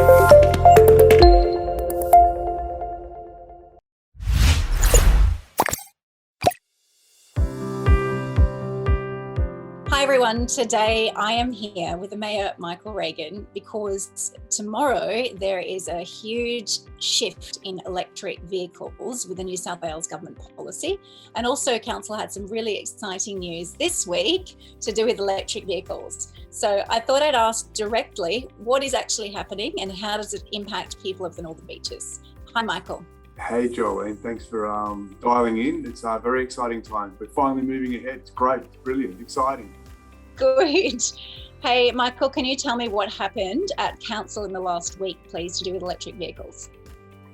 Hi everyone, today I am here with the Mayor Michael Regan because tomorrow there is a huge shift in electric vehicles with the New South Wales government policy, and also Council had some really exciting news this week to do with electric vehicles. So I thought I'd ask directly what is actually happening and how does it impact people of the Northern Beaches? Hi Michael. Hey Jolene, thanks for dialing in. It's a very exciting time. We're finally moving ahead. It's great, it's brilliant, exciting. Good. Hey, Michael, can you tell me what happened at Council in the last week, please, to do with electric vehicles?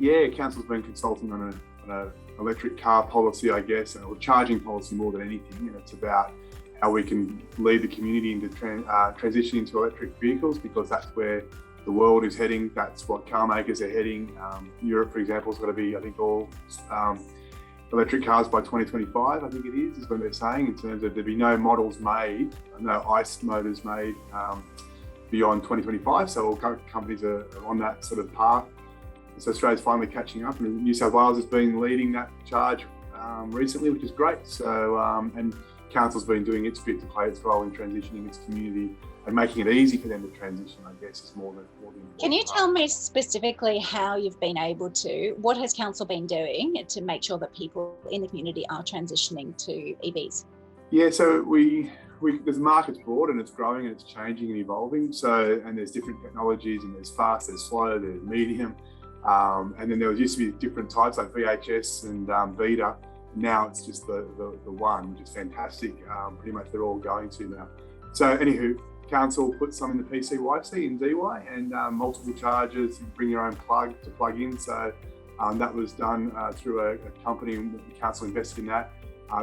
Yeah, Council's been consulting on an electric car policy, I guess, or charging policy more than anything, and it's about how we can lead the community into transitioning to electric vehicles, because that's where the world is heading. That's what car makers are heading. Europe, for example, is going to be, I think, all electric cars by 2025, I think it is what they're saying, in terms of there'll be no models made, no ICE motors made beyond 2025. So all companies are on that sort of path. So Australia's finally catching up, and New South Wales has been leading that charge recently, which is great. So, and Council's been doing its bit to play its role in transitioning its community and making it easy for them to transition, I guess, is more than Can you tell me specifically how you've been able to, what has Council been doing to make sure that people in the community are transitioning to EVs? Yeah, so the market's broad and it's growing and it's changing and evolving. So, and there's different technologies, and there's fast, there's slow, there's medium. And then there used to be different types like VHS and Beta. Now it's just the one, which is fantastic. Pretty much they're all going to now. So anywho, Council put some in the PCYC in DY, and multiple chargers. You bring your own plug to plug in. So that was done through a company, and the Council invested in that.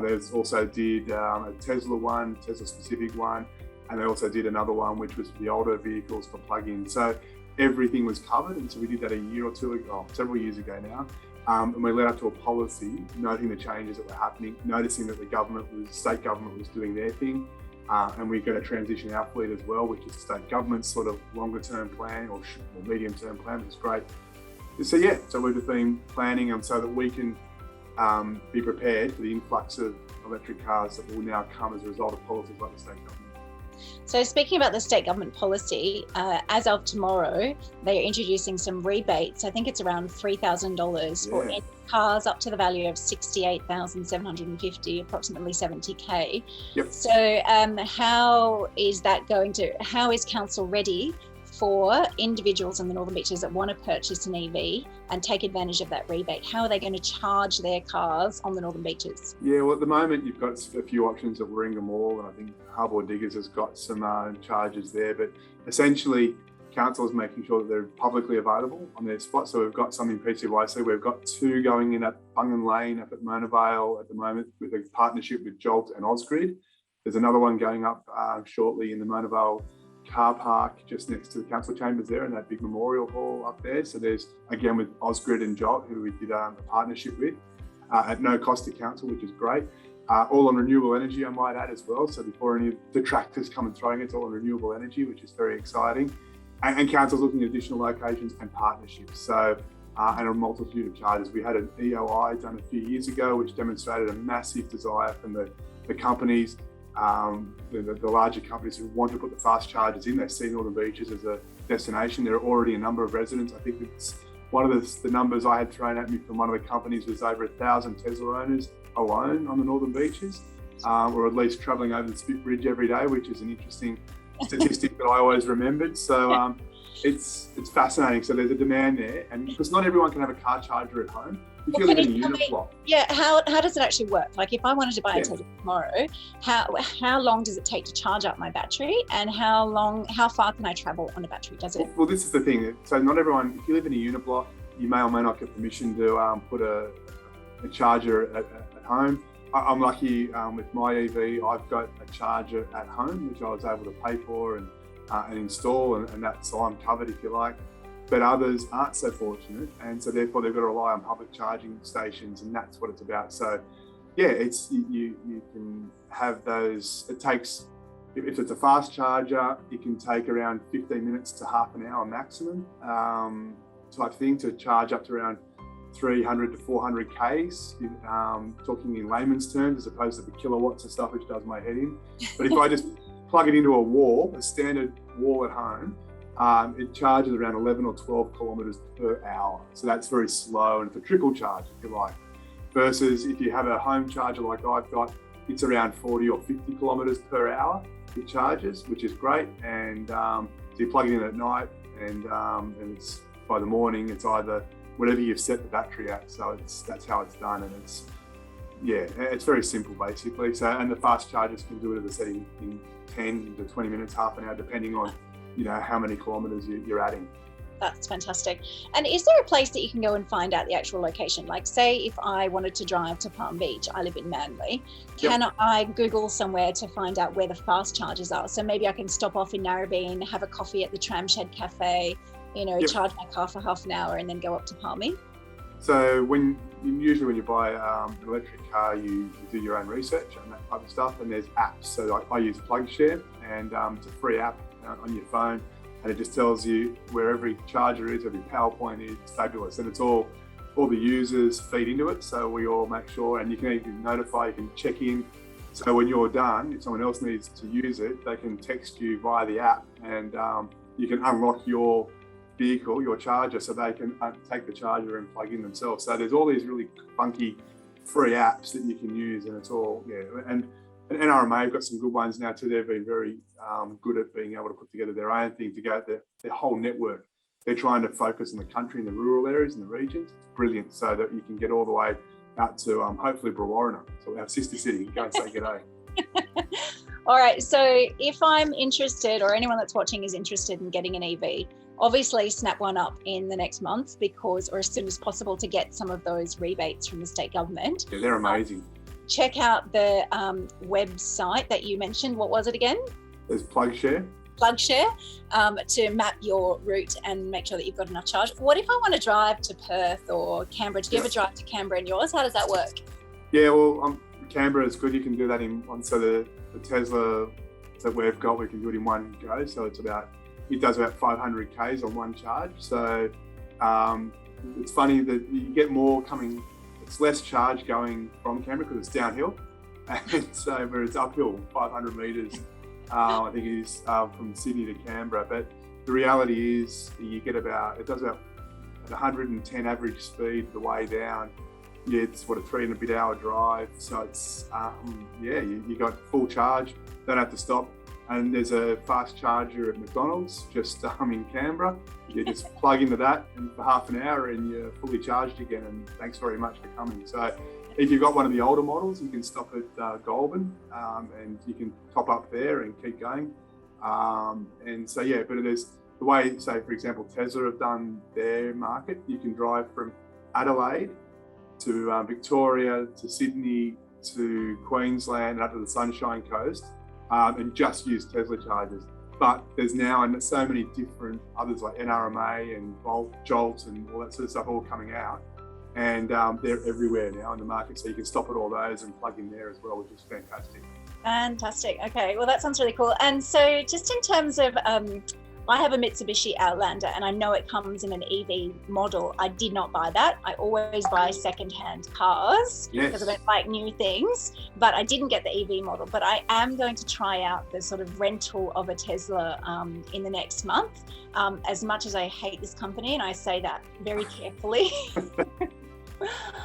They also did a Tesla specific one, and they also did another one which was for the older vehicles for plug-in. So everything was covered, and so we did that a year or two ago, several years ago now. And we led up to a policy noting the changes that were happening, noticing that the state government was doing their thing. And we're going to transition our fleet as well, which is the state government's sort of longer term plan or medium term plan, which is great. So yeah, so we've just been planning so that we can be prepared for the influx of electric cars that will now come as a result of policies like the state government. So speaking about the state government policy, as of tomorrow, they're introducing some rebates. I think it's around $3,000 for any cars up to the value of $68,750, approximately 70K. Yep. So how is Council ready for individuals in the Northern Beaches that want to purchase an EV and take advantage of that rebate? How are they going to charge their cars on the Northern Beaches? Yeah, well, at the moment, you've got a few options at Warringah Mall, and I think Harbour Diggers has got some charges there. But essentially, Council is making sure that they're publicly available on their spot. So we've got some in PCYC. We've got two going in at Bungan Lane up at Mona Vale at the moment with a partnership with Jolt and Ausgrid. There's another one going up shortly in the Mona Vale car park just next to the council chambers there, and that big memorial hall up there. So there's, again, with Ausgrid and Jolt, who we did a partnership with at no cost to council, which is great. All on renewable energy, I might add as well. So before any of the tractors come and throwing, it's all on renewable energy, which is very exciting. And council's looking at additional locations and partnerships. So, and a multitude of chargers. We had an EOI done a few years ago, which demonstrated a massive desire from the companies, the larger companies who want to put the fast chargers in. They see Northern Beaches as a destination. There are already a number of residents. I think it's one of the numbers I had thrown at me from one of the companies was over 1,000 Tesla owners alone on the Northern Beaches, or at least travelling over the Spit Bridge every day, which is an interesting statistic that I always remembered. So it's fascinating. So there's a demand there, and because not everyone can have a car charger at home. If you live in a unit block. Yeah, how does it actually work? Like if I wanted to buy a Tesla tomorrow, how long does it take to charge up my battery, and how far can I travel on a battery? Does it? Well, this is the thing. So not everyone. If you live in a unit block, you may or may not get permission to put a charger at home. I'm lucky with my EV. I've got a charger at home, which I was able to pay for and install, and that's so I'm covered, if you like. But others aren't so fortunate, and so therefore they've got to rely on public charging stations, and that's what it's about. So, yeah, it's you can have those. It takes If it's a fast charger, it can take around 15 minutes to half an hour maximum type thing to charge up to around 300 to 400 Ks, talking in layman's terms, as opposed to the kilowatts and stuff, which does my head in. But if I just plug it into a wall, a standard wall at home, it charges around 11 or 12 kilometers per hour. So that's very slow, and it's a trickle charge, if you like. Versus if you have a home charger like I've got, it's around 40 or 50 kilometers per hour it charges, which is great. And so you plug it in at night, and it's by the morning, it's either whatever you've set the battery at. So that's how it's done, and it's very simple basically. So, and the fast chargers can do it at a setting in 10 to 20 minutes, half an hour, depending on how many kilometers you're adding. That's fantastic. And is there a place that you can go and find out the actual location? Like, say if I wanted to drive to Palm Beach, I live in Manly, can I Google somewhere to find out where the fast chargers are? So maybe I can stop off in Narrabeen, have a coffee at the Tramshed Cafe, charge my car for half an hour and then go up to Palmy? So usually when you buy an electric car, you do your own research and that type of stuff, and there's apps. So I use Plugshare, and it's a free app on your phone, and it just tells you where every charger is, every power point is. It's fabulous, and it's all the users feed into it, so we all make sure, and you can even notify, you can check in. So when you're done, if someone else needs to use it, they can text you via the app, and you can unlock your vehicle, your charger, so they can take the charger and plug in themselves. So there's all these really funky free apps that you can use, and it's all, and NRMA have got some good ones now too. They've been very good at being able to put together their own thing to go at their whole network. They're trying to focus on the country and the rural areas and the regions. It's brilliant, so that you can get all the way out to hopefully Brewarrina, so our sister city. Go and say g'day. All right, so if I'm interested, or anyone that's watching is interested in getting an EV, obviously snap one up in the next month, or as soon as possible, to get some of those rebates from the state government. Yeah, they're amazing. Check out the website that you mentioned. What was it again? There's Plugshare, to map your route and make sure that you've got enough charge. What if I want to drive to Perth or Canberra? Do you ever drive to Canberra in yours? How does that work? Yeah, well, Canberra is good. You can do that in one. So the Tesla that we've got, we can do it in one go. So it does about 500 Ks on one charge. So it's funny that you get more coming. It's less charge going from Canberra because it's downhill, and so where it's uphill 500 meters, I think it is from Sydney to Canberra. But the reality is, it does about 110 average speed the way down. Yeah, it's a 3 and a bit hour drive. So it's you got full charge, don't have to stop. And there's a fast charger at McDonald's just in Canberra. You just plug into that, and for half an hour and you're fully charged again, and thanks very much for coming. So if you've got one of the older models, you can stop at Goulburn, and you can top up there and keep going. And so, but it is the way, say, for example, Tesla have done their market. You can drive from Adelaide to Victoria, to Sydney, to Queensland, and up to the Sunshine Coast, and just use Tesla chargers. But there's now so many different others like NRMA and Jolt and all that sort of stuff all coming out, and they're everywhere now in the market, so you can stop at all those and plug in there as well, which is fantastic. Fantastic. Okay, well that sounds really cool. And so just in terms of I have a Mitsubishi Outlander, and I know it comes in an EV model. I did not buy that. I always buy secondhand cars because I don't like new things, but I didn't get the EV model. But I am going to try out the sort of rental of a Tesla in the next month. As much as I hate this company, and I say that very carefully,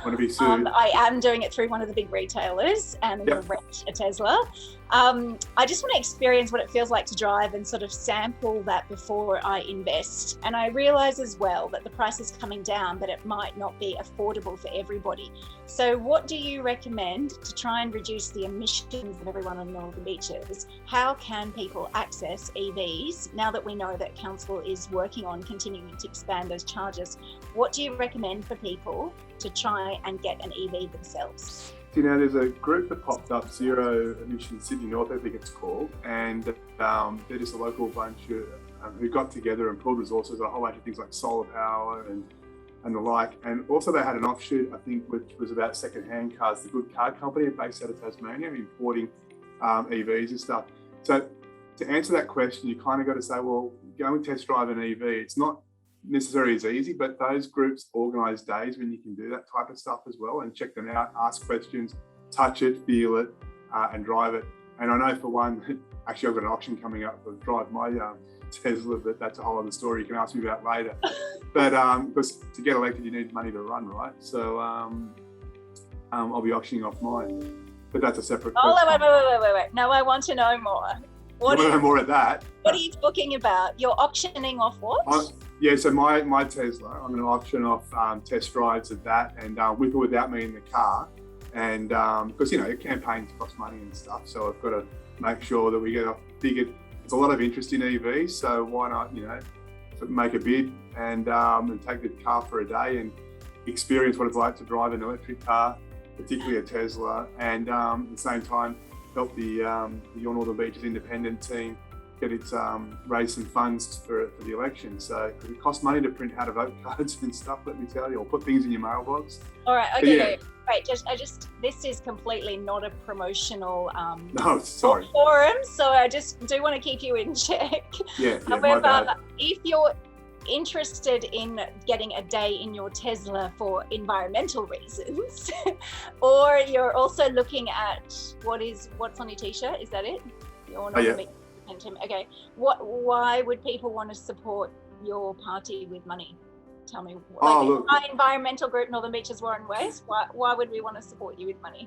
Want to be sued? I am doing it through one of the big retailers, and I'm going to rent a Tesla. I just want to experience what it feels like to drive and sort of sample that before I invest. And I realise as well that the price is coming down, but it might not be affordable for everybody. So what do you recommend to try and reduce the emissions of everyone on northern beaches? How can people access EVs now that we know that Council is working on continuing to expand those charges? What do you recommend for people to try and get an EV themselves? There's a group that popped up, Zero Emission Sydney North, I think it's called, and they're just a local bunch who got together and pulled resources, a whole bunch of things like solar power and the like. And also they had an offshoot, I think, which was about second-hand cars, the Good Car Company based out of Tasmania, importing EVs and stuff. So to answer that question, you kind of got to say, well, go and test drive an EV. It's not necessarily as easy, but those groups organise days when you can do that type of stuff as well, and check them out, ask questions, touch it, feel it, and drive it. And I know for one, actually I've got an auction coming up to drive my Tesla, but that's a whole other story you can ask me about later. But because to get elected, you need money to run, right? So I'll be auctioning off mine, but that's a separate question. Wait. No, I want to know more. You want to know more of that? What are you talking about? You're auctioning off what? Yeah, so my Tesla, I'm going to auction off test drives of that, and with or without me in the car. And because, campaigns cost money and stuff, so I've got to make sure that we get figured. There's a lot of interest in EVs, so why not, make a bid and take the car for a day and experience what it's like to drive an electric car, particularly a Tesla, and at the same time help the Your Northern Beaches independent team get its raise some funds for the election. So it costs money to print out vote cards and stuff, let me tell you, or put things in your mailbox. All right, okay, Wait, this is completely not a promotional no, sorry. forum, so I just do want to keep you in check. Yeah, However, if you're interested in getting a day in your Tesla for environmental reasons, or you're also looking at what's on your t-shirt, is that it? Okay. Why would people want to support your party with money? Tell me. Look, our environmental group, Northern Beaches Warren West. Why would we want to support you with money?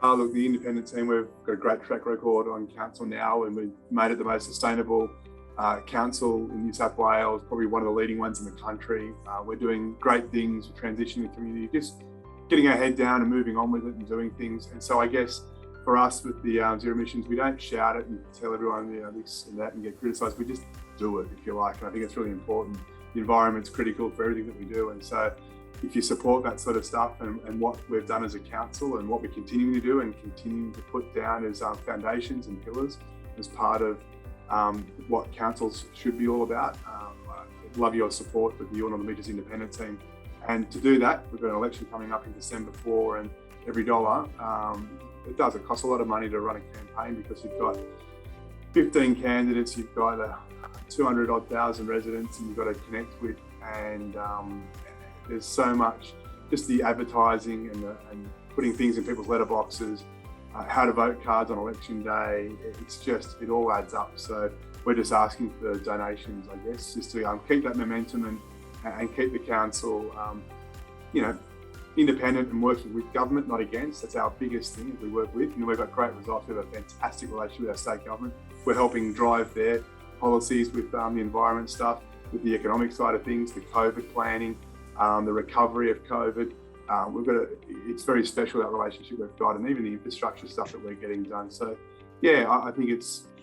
Look, the independent team, we've got a great track record on council now, and we've made it the most sustainable council in New South Wales, probably one of the leading ones in the country. We're doing great things for transitioning the community, just getting our head down and moving on with it and doing things. And so I guess for us with the zero emissions, we don't shout it and tell everyone this and that and get criticised. We just do it, if you like. And I think it's really important. The environment's critical for everything that we do. And so if you support that sort of stuff and what we've done as a council and what we're continuing to do and continuing to put down as foundations and pillars as part of what councils should be all about, I'd love your support with the Your Northern Beaches independent team. And to do that, we've got an election coming up in December 4, and every dollar, it costs a lot of money to run a campaign, because you've got 15 candidates, you've got 200 thousand residents, and you've got to connect with, and there's so much, just the advertising and putting things in people's letterboxes, how to vote cards on election day. It all adds up. So we're just asking for donations, I guess, just to keep that momentum and keep the council, independent and working with government, not against. That's our biggest thing we work with. We've got great results. We have a fantastic relationship with our state government. We're helping drive their policies with the environment stuff, with the economic side of things, the COVID planning, the recovery of COVID. It's very special, that relationship we've got, and even the infrastructure stuff that we're getting done. So yeah, I think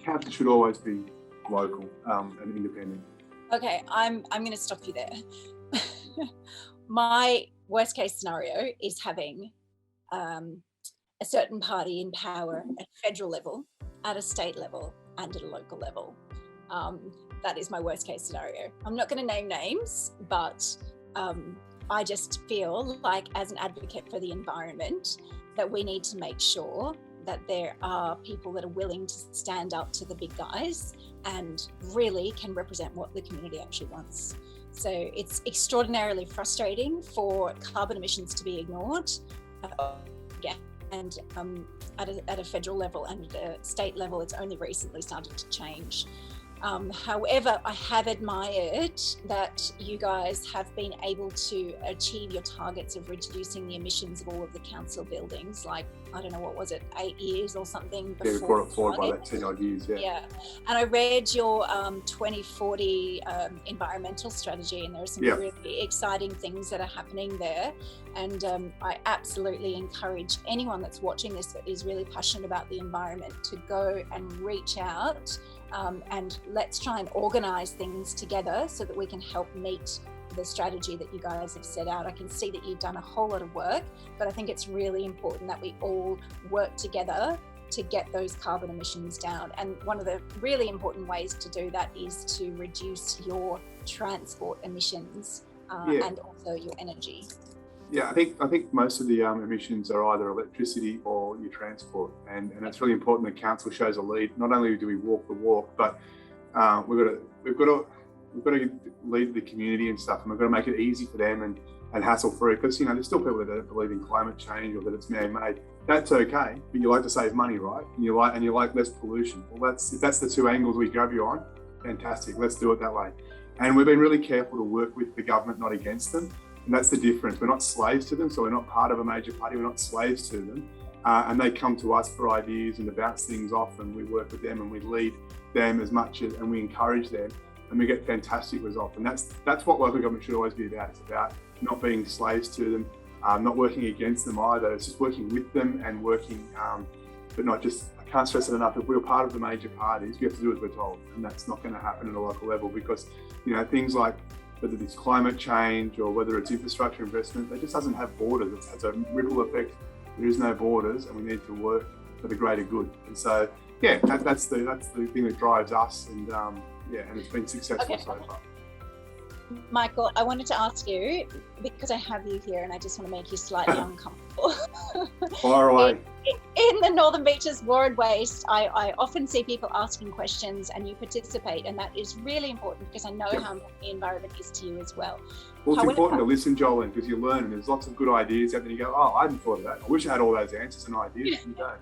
council should always be local and independent. Okay, I'm going to stop you there. My worst case scenario is having a certain party in power at federal level, at a state level, and at a local level. That is my worst case scenario. I'm not going to name names, but I just feel like, as an advocate for the environment, that we need to make sure that there are people that are willing to stand up to the big guys and really can represent what the community actually wants. So it's extraordinarily frustrating for carbon emissions to be ignored again. And at a federal level and at a state level, it's only recently started to change. However, I have admired that you guys have been able to achieve your targets of reducing the emissions of all of the council buildings, like, I don't know, what was it, 8 years or something before? Yeah, brought it forward by that 10 odd years, Yeah, and I read your 2040 environmental strategy, and there are some really exciting things that are happening there. And I absolutely encourage anyone that's watching this that is really passionate about the environment to go and reach out. And let's try and organise things together so that we can help meet the strategy that you guys have set out. I can see that you've done a whole lot of work, but I think it's really important that we all work together to get those carbon emissions down. And one of the really important ways to do that is to reduce your transport emissions and also your energy. Yeah, I think most of the emissions are either electricity or your transport, and it's really important that council shows a lead. Not only do we walk the walk, but we've got to lead the community and stuff, and we've got to make it easy for them and hassle free. Because there's still people that don't believe in climate change or that it's man-made. That's okay, but you like to save money, right? And you like less pollution. Well, that's the two angles we grab you on. Fantastic, let's do it that way. And we've been really careful to work with the government, not against them. And that's the difference. We're not slaves to them, so we're not part of a major party. We're not slaves to them. And they come to us for ideas and to bounce things off, and we work with them and we lead them as much as, and we encourage them, and we get fantastic results. And that's what local government should always be about. It's about not being slaves to them, not working against them either. It's just working with them and working, but not just, I can't stress it enough, if we're part of the major parties, we have to do as we're told. And that's not going to happen at a local level because, things like whether it's climate change or whether it's infrastructure investment, it just doesn't have borders. It has a ripple effect. There is no borders, and we need to work for the greater good. And so, that's the thing that drives us, and and it's been successful so far. Michael, I wanted to ask you, because I have you here and I just want to make you slightly uncomfortable. Far away. In the Northern Beaches War Waste, I often see people asking questions and you participate, and that is really important because I know how important the environment is to you as well. Well, it's important to listen, Jolene, because you learn, and there's lots of good ideas out there. You go, oh, I hadn't thought of that. I wish I had all those answers and ideas. You don't.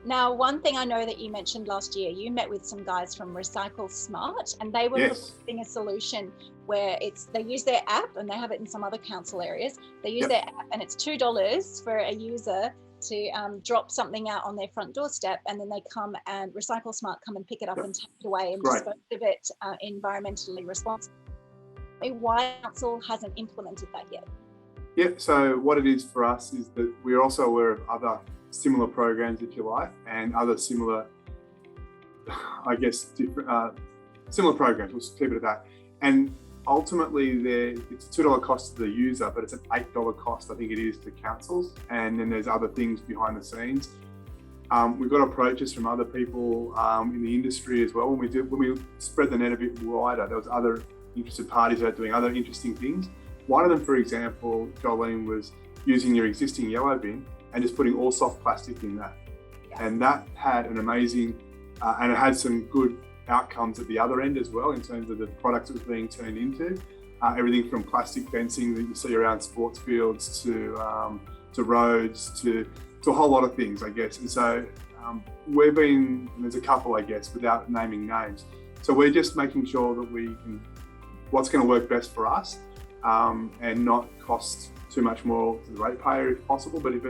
Now, one thing I know that you mentioned last year, you met with some guys from Recycle Smart, and they were proposing a solution where they use their app, and they have it in some other council areas. They use their app, and it's $2 for a user to drop something out on their front doorstep, and then they come and Recycle Smart come and pick it up and take it away and dispose of it environmentally responsibly. Why council hasn't implemented that yet? Yeah, so what it is for us is that we're also aware of other similar programs, if you like, and other similar, I guess, different similar programs. We'll keep it at that. And ultimately, it's a $2 cost to the user, but it's an $8 cost, I think it is, to councils. And then there's other things behind the scenes. We've got approaches from other people in the industry as well. When we spread the net a bit wider, there was other interested parties that are doing other interesting things. One of them, for example, Jolene, was using your existing yellow bin and just putting all soft plastic in that. And that had an amazing, and it had some good outcomes at the other end as well in terms of the products it was being turned into. Everything from plastic fencing that you see around sports fields to roads to a whole lot of things, I guess. And so there's a couple, I guess, without naming names. So we're just making sure that what's going to work best for us and not cost too much more to the ratepayer if possible. But if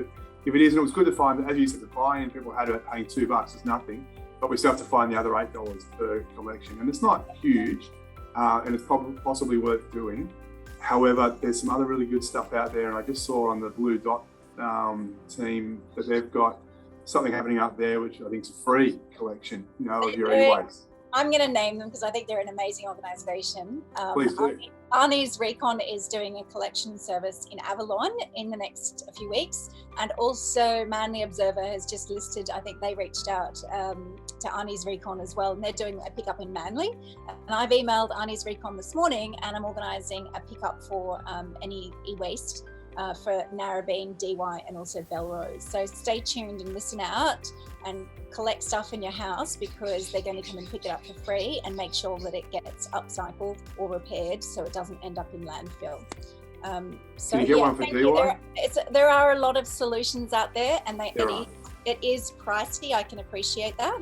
it is, and it was good to find that, as you said, the buy-in, people had it paying $2 is nothing, but we still have to find the other $8 per collection. And it's not huge, and it's possibly worth doing. However, there's some other really good stuff out there, and I just saw on the Blue Dot team that they've got something happening up there, which I think is a free collection, of your e-waste. I'm going to name them because I think they're an amazing organisation. Please do. Arnie's Recon is doing a collection service in Avalon in the next few weeks, and also Manly Observer has just listed, I think they reached out to Arnie's Recon as well, and they're doing a pickup in Manly. And I've emailed Arnie's Recon this morning, and I'm organising a pickup for any e-waste for Narrabeen, DY, and also Belrose. So stay tuned and listen out and collect stuff in your house, because they're going to come and pick it up for free and make sure that it gets upcycled or repaired so it doesn't end up in landfill. Can you get one for DY? There are a lot of solutions out there, and it is pricey. I can appreciate that,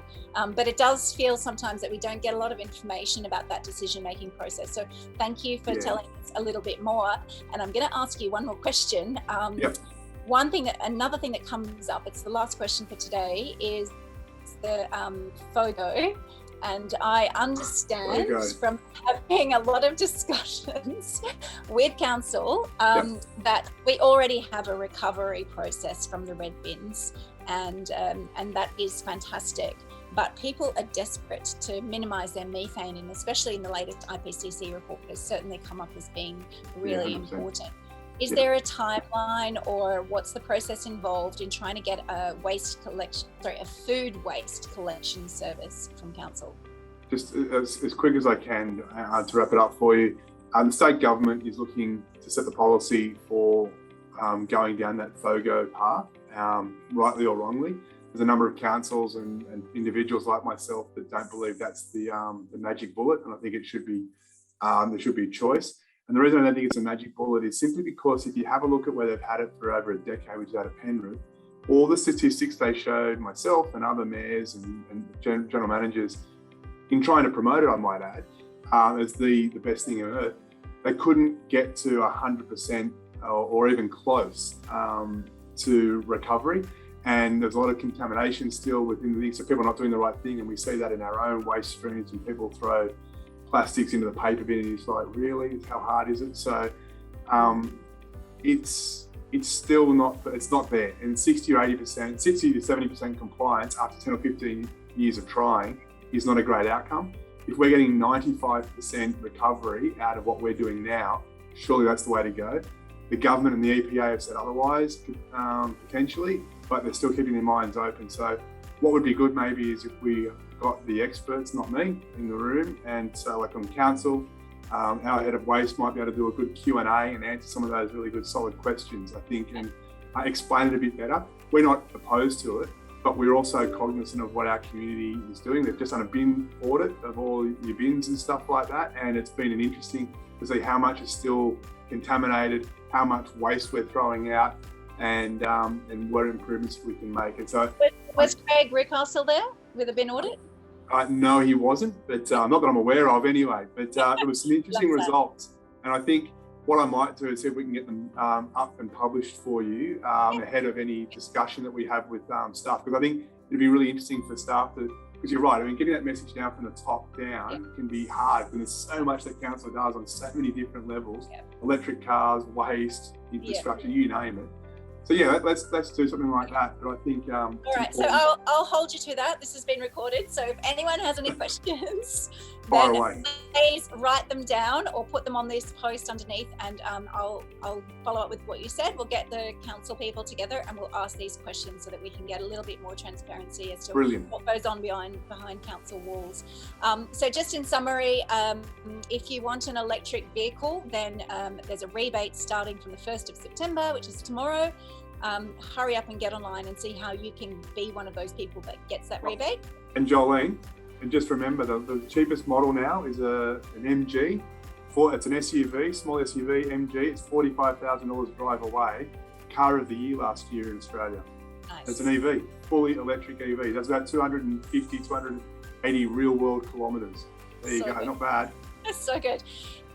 but it does feel sometimes that we don't get a lot of information about that decision-making process. So thank you for telling us a little bit more. And I'm going to ask you one more question. Another thing that comes up, it's the last question for today, is the FOGO. And I understand from having a lot of discussions with council that we already have a recovery process from the red bins, and that is fantastic. But people are desperate to minimise their methane, and especially in the latest IPCC report, has certainly come up as being really important. Is there a timeline, or what's the process involved in trying to get a food waste collection service from council? Just as quick as I can to wrap it up for you. The state government is looking to set the policy for going down that FOGO path, rightly or wrongly. There's a number of councils and individuals like myself that don't believe that's the magic bullet, and I think it should be there should be a choice. And the reason I don't think it's a magic bullet is simply because if you have a look at where they've had it for over a decade, which is out of Penrith, all the statistics they showed myself and other mayors and general managers in trying to promote it, I might add, as the best thing on earth, they couldn't get to 100% or even close to recovery. And there's a lot of contamination still within the thing, so people are not doing the right thing. And we see that in our own waste streams, and people throw plastics into the paper bin, and it's like, really? How hard is it? So it's still not, it's not there. And 60 or 80%, 60 to 70% compliance after 10 or 15 years of trying is not a great outcome. If we're getting 95% recovery out of what we're doing now, surely that's the way to go. The government and the EPA have said otherwise, potentially, but they're still keeping their minds open. So what would be good maybe is if we got the experts, not me, in the room, and so like on council, our head of waste might be able to do a good Q&A and answer some of those really good solid questions, I think, and explain it a bit better. We're not opposed to it, but we're also cognizant of what our community is doing. They've just done a bin audit of all your bins and stuff like that, and it's been interesting to see how much is still contaminated, how much waste we're throwing out, and what improvements we can make. And so, was Craig Rickcastle there with a bin audit? No, he wasn't, but not that I'm aware of anyway. But it was some interesting results, and I think what I might do is see if we can get them up and published for you ahead of any discussion that we have with staff, because I think it'd be really interesting for staff to, because you're right, I mean, getting that message down from the top down can be hard, because there's so much that council does on so many different levels, electric cars, waste, infrastructure, you name it. So yeah, let's do something like that. But I think all right. So I'll hold you to that. This has been recorded. So if anyone has any questions, then please write them down or put them on this post underneath, and I'll follow up with what you said. We'll get the council people together and we'll ask these questions so that we can get a little bit more transparency as to what goes on behind council walls. So just in summary, if you want an electric vehicle, then there's a rebate starting from the 1st of September, which is tomorrow. Hurry up and get online and see how you can be one of those people that gets that rebate. And Jolene, and just remember the cheapest model now is an MG. It's an SUV, small SUV, MG. It's $45,000 drive away. Car of the year last year in Australia. Nice. It's an EV, fully electric EV. That's about 250, 280 real world kilometres. There you go, not bad. That's so good.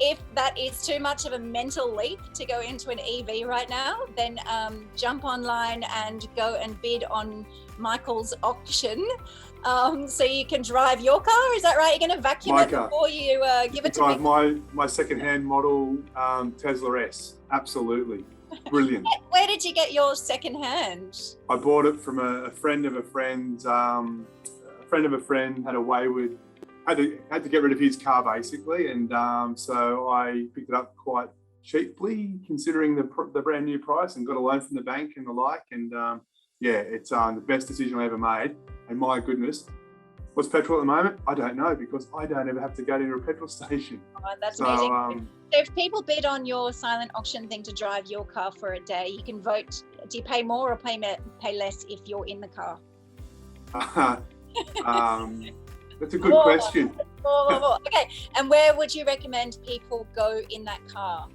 If that is too much of a mental leap to go into an EV right now, then jump online and go and bid on Michael's auction, so you can drive your car. Is that right? You're going to vacuum it before you give it to me? My second-hand model Tesla S. Absolutely. Brilliant. Where did you get your second-hand? I bought it from a friend of a friend. A friend of a friend had a wayward... Had to get rid of his car basically, and so I picked it up quite cheaply considering the brand new price, and got a loan from the bank and the like, and it's the best decision I ever made. And my goodness, what's petrol at the moment? I don't know, because I don't ever have to go to a petrol station. Oh, that's amazing. So if people bid on your silent auction thing to drive your car for a day, you can vote. Do you pay more or pay less if you're in the car? That's a good question. Okay, and where would you recommend people go in that car?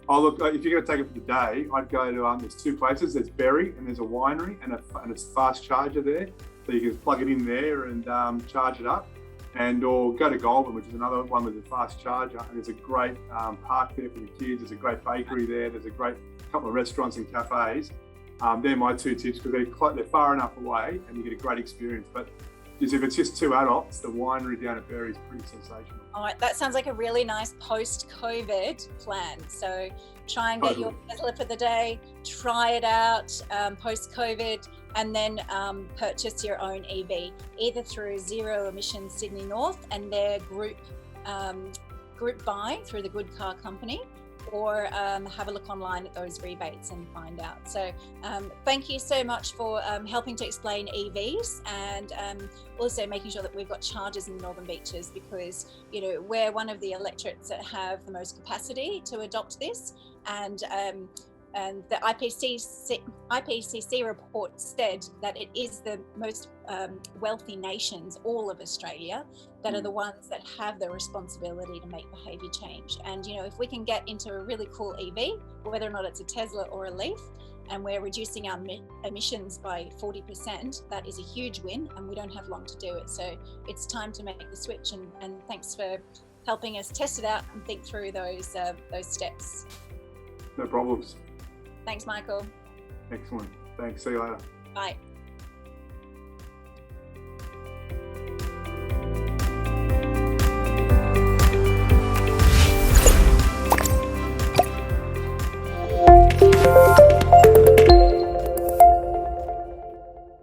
Oh, look, if you're going to take it for the day, I'd go to, there's two places. There's Berry, and there's a winery and a fast charger there. So you can plug it in there and charge it up. Or go to Goulburn, which is another one with a fast charger. And there's a great park there for the kids. There's a great bakery there. There's a great couple of restaurants and cafes. They're my two tips, because they're far enough away and you get a great experience. But if it's just two adults, the winery down at Berry is pretty sensational. All right, that sounds like a really nice post-COVID plan. So try and get your Tesla for the day, try it out post-COVID, and then purchase your own EV, either through Zero Emissions Sydney North and their group buy through the Good Car Company, or have a look online at those rebates and find out. So thank you so much for helping to explain EVs, and also making sure that we've got chargers in the Northern Beaches, because we're one of the electorates that have the most capacity to adopt this, and And the IPCC report said that it is the most wealthy nations, all of Australia, that are the ones that have the responsibility to make behaviour change. And, you know, if we can get into a really cool EV, whether or not it's a Tesla or a Leaf, and we're reducing our emissions by 40%, that is a huge win, and we don't have long to do it. So it's time to make the switch, and thanks for helping us test it out and think through those steps. No problems. Thanks, Michael. Excellent. Thanks. See you later. Bye.